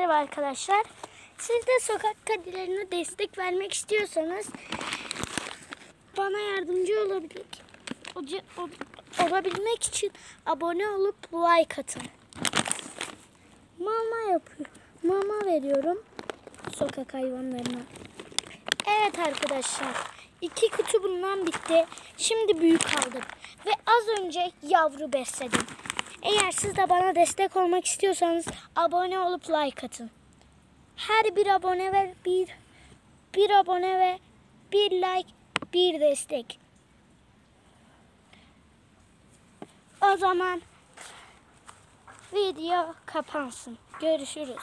Merhaba arkadaşlar. Siz de sokak kedilerine destek vermek istiyorsanız bana yardımcı olabilmek için abone olup like atın. Mama yapıyorum. Mama veriyorum sokak hayvanlarına. Evet arkadaşlar. 2 kutu bundan bitti. Şimdi büyük aldım. Ve az önce yavru besledim. Eğer siz de bana destek olmak istiyorsanız abone olup like atın. Her bir abone ve bir abone ve bir like, bir destek. O zaman video kapansın. Görüşürüz.